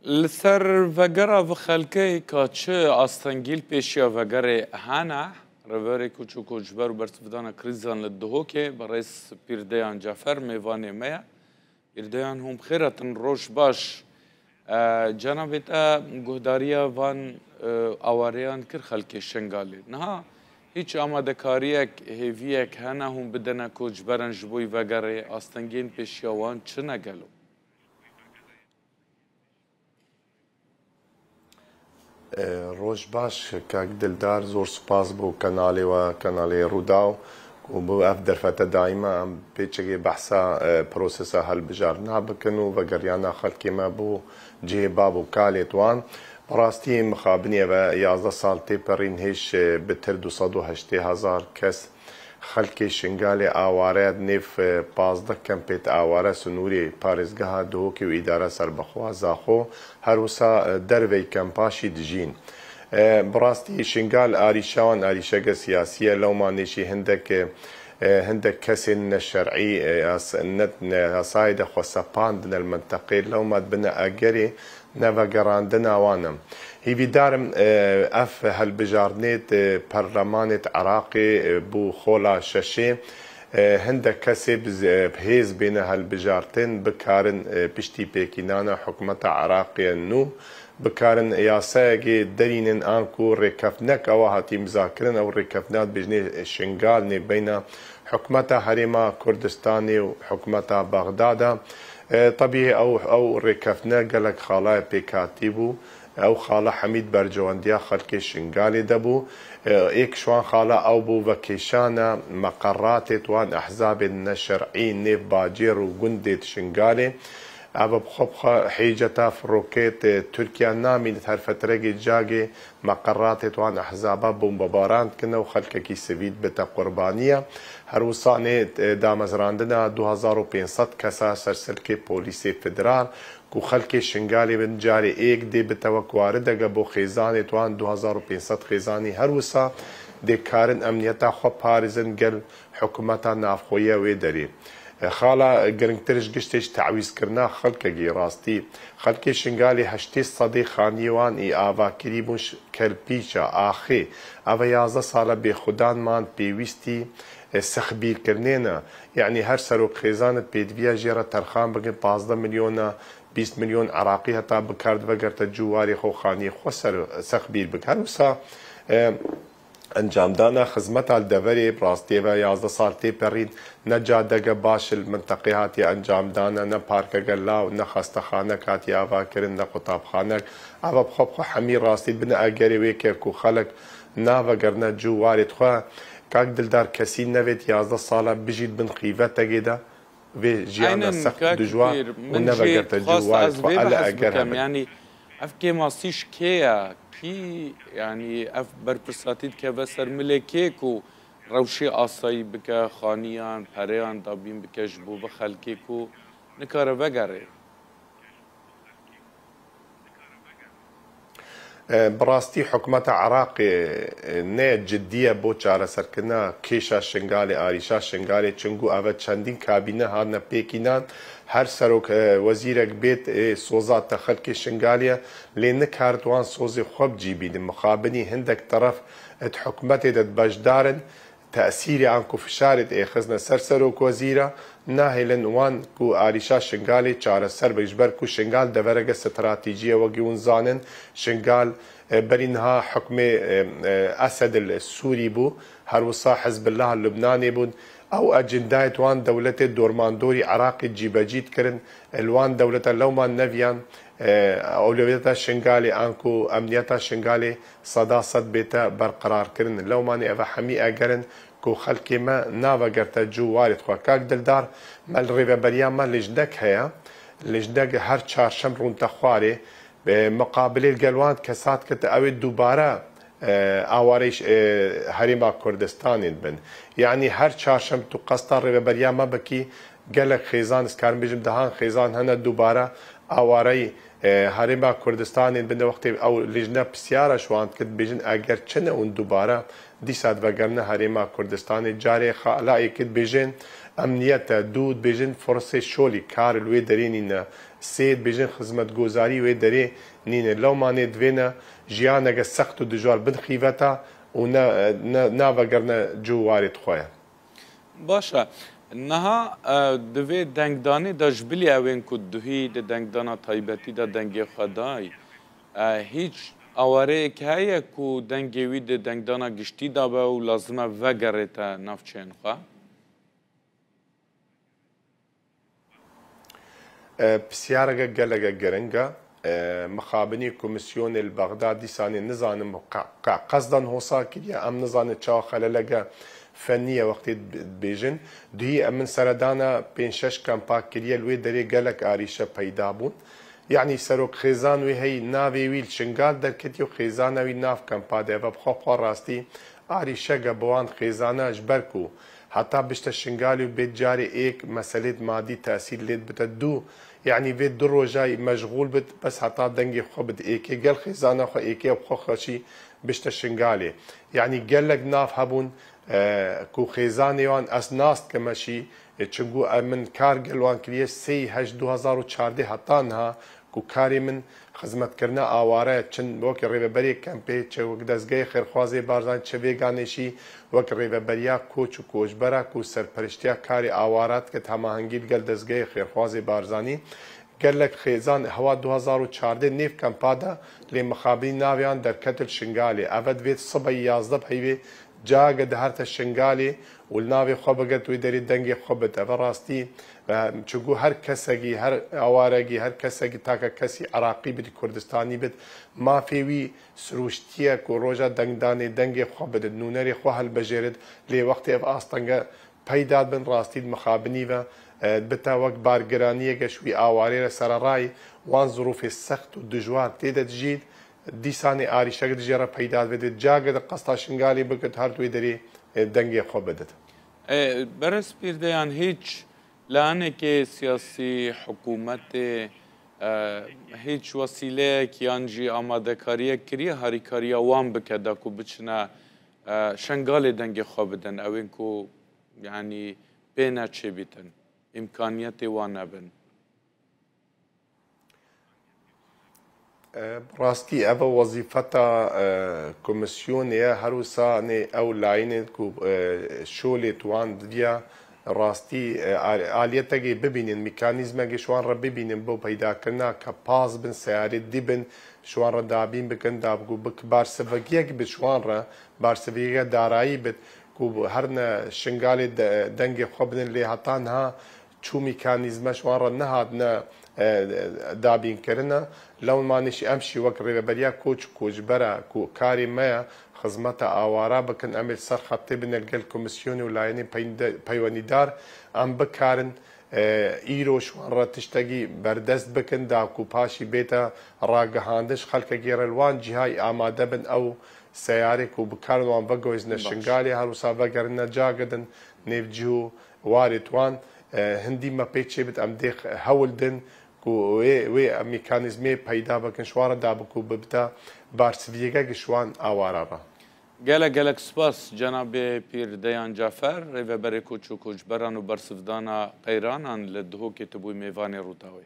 لسر وگرا و خلکی که چه آستانگیل پیشیا وگره هنه روری کوچو کوچبر و برسفدان کریزان لدهو که برای پیردیان جعفر میوانی میا پیردیان هم خیرتن روش باش جنابت گهداریا وان آواریان کر خلکی شنگالی نه هیچ آماده کاریک هیویک هنه هم بدن کوچبرن جبوی وگره آستانگیل پیشیا وان چه نگلو روش باش کاک دلدار زور سپاس بو کانالی و کانالی روداو و بو اف درفت دائما پیچگی بحثا پروسسا هل بجار نابکنو و گریانا خلقی ما بو جه بابو کالی توان براستی مخابنی و 11 سال تی پرین هیش بتر 280,000 کس خلکی شنگال آواره نیف 15 کمپیت آواره سنوری پارزگاه دوکی و اداره سربخوا زاخو هروسا دروی کمپاشی دجین براستی شنگال آریشان آریشگ سیاسیه لو ما نشی هندك كسن الشرعي نصايد خصبان دن المنطقة لو ما بنا أجري نفا جراندنا وانم هي بدارم اف هالبجارنيت برلمانت عراقي بو خولا ششي هندك كسي بهيز بين هالبجارتين بكارن بشتي بيكينانا حكومة عراقي النو بكارن ياساقي درين انكو ركفنك او هاتي مذاكرن او ركفنات بجني شنغال بين حكومة هريمة كردستاني وحكومة بغداد طبيعي او ركفنا قالك خالا بيكاتيبو او خالا حميد برجوانديا خلكي شنغالي دبو ايك شوان خالا او بو وكيشانا مقرات توان احزاب الشرعي نيف باجير وقندت شنغالي أبا بخبخة حيجتا فروكيت تركيا نامي هر فترة جاجي مقرات توان أحزابا بومباران كنا وخلككي سفيد بتا قربانية هر وصاني دامزراندنا 2500 كسا سرسلكي بوليسي فدرال كو خلكي شنغالي بن جاري ايك دي بتوكواردة بو خيزاني توان 2500 خيزاني هر وصا دي كارن أمنيتا خو بارزن قل حكومتا نافخوية ويدري خالا گرنگترش گشتش تعویز کرنا خلکگی راستی خلکی شنگالی هشتی صدی خانیوان ای آوا کریبوش کلپیچا آخی آوا 11 ساله به خودان مان پیوستی سخبیر کرنینا یعنی هر سروک خیزانت پیدویا جیرا ترخان بگن 15 میلیون 20 میلیون عراقی هتا بکرد وگرت جواری خو خانی خو سخبیر بکر وسا انجام دانا خدمت الدوري براستي و 11 سال تي برين نجا دقا باش المنطقه هاتي انجام دانا نا بارك قلا نا خاستخانه كاتي افا كرن نا قطاب خانك افا بخبخ حمي راستي بنا اجري ويكو خلق نافا قرنا جواري خو كاك دلدار كسي نويت 11 سال بجيت بن خيفه تجدا في جيانا سخت دجوا ونفا قرت جواري على اجر يعني افكي ماسيش كيا كي يعني اف برپرساتید که وسر ملکی کو روشی آسایی بکه خانیان پریان دابین بکه جبو بخلکی کو نکاره وگره براستي حكومة عراقي نه جدية بو چارە سرکردنا کێشا شنگالي آریشا شنگالي چنگو ئەvە چەندین کابینە هاتنە پێکینان هەر سەرۆک وەزیرێک بێت سۆزاتە خەڵکی شنگالیە لێ نەکاردوان سۆزی خۆ بجیبین مخابنی هەندێک تەرەف حکومەتێ دەت بەشدارن تأثيري عنكو فشارت اخذنا سرسرو وزيرة ناهلن وان كو آريشا شنغالي چارة سر بجبر كو شنغال دورق استراتيجية وقيون زانن شنغال برينها حكم أسد السوري بو هروسا حزب الله اللبناني بو او اجندايت وان دولة دورماندوري عراقي جيباجيت كرن الوان دولة لوما نفيان اولويتا شنغالي انكو امنيتا شنغالي صداصت بيتا برقرار كرن لو ماني افا حمي اگرن كو خلقي ما نافا قرتا جو وارد خوا كاك دلدار مال ريبا بريان ما لجدك هيا لجدك هر چارشم رون تخواري بمقابل القلوان كسات كتا اوي دوباره آواريش هريما كردستان بن يعني هر چارشم تو قسطر ريبا بريان ما بكي قالك خيزان اسكارن بيجم دهان خيزان هنا دوباره آواري هريما كردستان بن وقت او لجنه بسياره شوان كد بيجن اگر چنه اون دوباره دي ساد وگرنه هريما كردستان جاري خلاي كد بيجن امنيت دود بيجن فرصه شولي كار الوي درينين سید بیژن خدمت گوزاری و دری نینه لو مانه دوینا جیانه سخت و دجوار بن خیوتا و نا وگرنه جو وارد خواه. باشه نها دوی دنگدانی داش بلی اوین که دوهی ده دنگدانا تایبتی ده دنگی خدای هیچ آواره که هیه که دنگی وی ده دنگدانا گشتی دابه و لازمه وگره تا نفچین خواه؟ بسیارگه گلگه گرنگه مخابنی کمیسیون البغدادی سانی نزانم قصدان حوصا کریه ام نزانه چا خلالگه فنیه وقتی بیجن دوی امن سردانا پین شش کمپا کریه لوی دری گلک آریشه پیدا بون یعنی سروک خیزان وی هی ناوی ویل شنگال در کتیو خیزان وی ناف کمپا ده و بخواه راستی آریشه گبوان خیزانه اجبر کو حتی بشت شنگالی و بیت جاری ایک مسئله مادی تأثیر لید بتا دو يعني في درو جاي مشغول بت بس حتى دنجي خو بد ايكي قال خزانه خو ايكي بخو خشي بشتشنغالي يعني قال لك ناف هبون كو خزانه وان اسناست كمشي تشنغو من كار قالوان كليه سي هج 2014 حتى انها كو كاري من خدمت کرنا آواره چند وقت ریوبری کمپی چه وقت دزگاه خیرخوازی بارزان چه ویگانشی وقت ریوبریا کوچ و کوچبرا کو سرپرشتیا کاری آوارات که هماهنگی گل دزگاه خیرخوازی بارزانی گلک خیزان هوا 2014 نیف کمپادا لی مخابری ناویان در کتل شنگالی اود وید صبح 11 بهیوی جاگ دهرت شنگالی والناوی خوابگت وی دری دنگی خوابت و راستی چگو هر کسگی هر آوارگی هر کسگی تاکا کسی عراقی بید کردستانی بید ما فیوی سروشتیه که روژا دنگدانی دنگی خوابت نونری خواه هل بجرد لی وقتی اف آستانگا پیداد بن راستید مخابنی و بتا وقت بارگرانیه گشوی آواری را سرارای وان ظروف سخت و دجوار تیدت جید دیسانی آریشک دجارا پیداد بید جاگد قصتا شنگالی بکت هر دوی دری دنگی خوابت برس پیردیان هیچ لانه که سیاسی حکومت هیچ وسیله کیانجی آماده کاریه کریه هاری کاریه وان بکده که بچنه شنگال دنگ خواه بدن او اینکو یعنی بینه چه بیتن امکانیت وان نبن راستی اوه وظیفتا کمیسیونیه هروسا نه او لاینه که شولیت وان دیا راستی آلیتگی ببینین میکانیزمگی شوان را ببینین بو پیدا کرنا که پاس بن سیاری دی بن شوان را دابین بکن دابگو بک بارسفگیه که شوان را بارسفگیه دارایی بد که هر نه شنگالی دنگی خوبن لی حتان ها چو میکانیزم شوان را نهاد نه دابین کرنا لون مانشی امشی وقت ریبریا کوچ برا کو کاری ما خدمت آواره بکن عمل سر خطی بنلقل کمیسیونی ولاینی پیوانیدار ام بکارن ایرو شوان را تشتگی بردست بکن دا کو پاشی بیتا راگهاندش خلق گیرلوان جهای آماده بن او سیاری کو بکارن وان بگویز نشنگالی هروسا بگرن جاگدن نیفجو واردوان هندی ما پیچه بت ام دیخ هول دن کو وی میکانیزمی پیدا بکن شوان دا بکو ببتا بارسویگه شوان آواره را گلک سپاس جناب پیردیان جعفر ریوبر کوچ و کوچبران و برسفدانا قیرانان لدهو که تبوی میوان روتاوی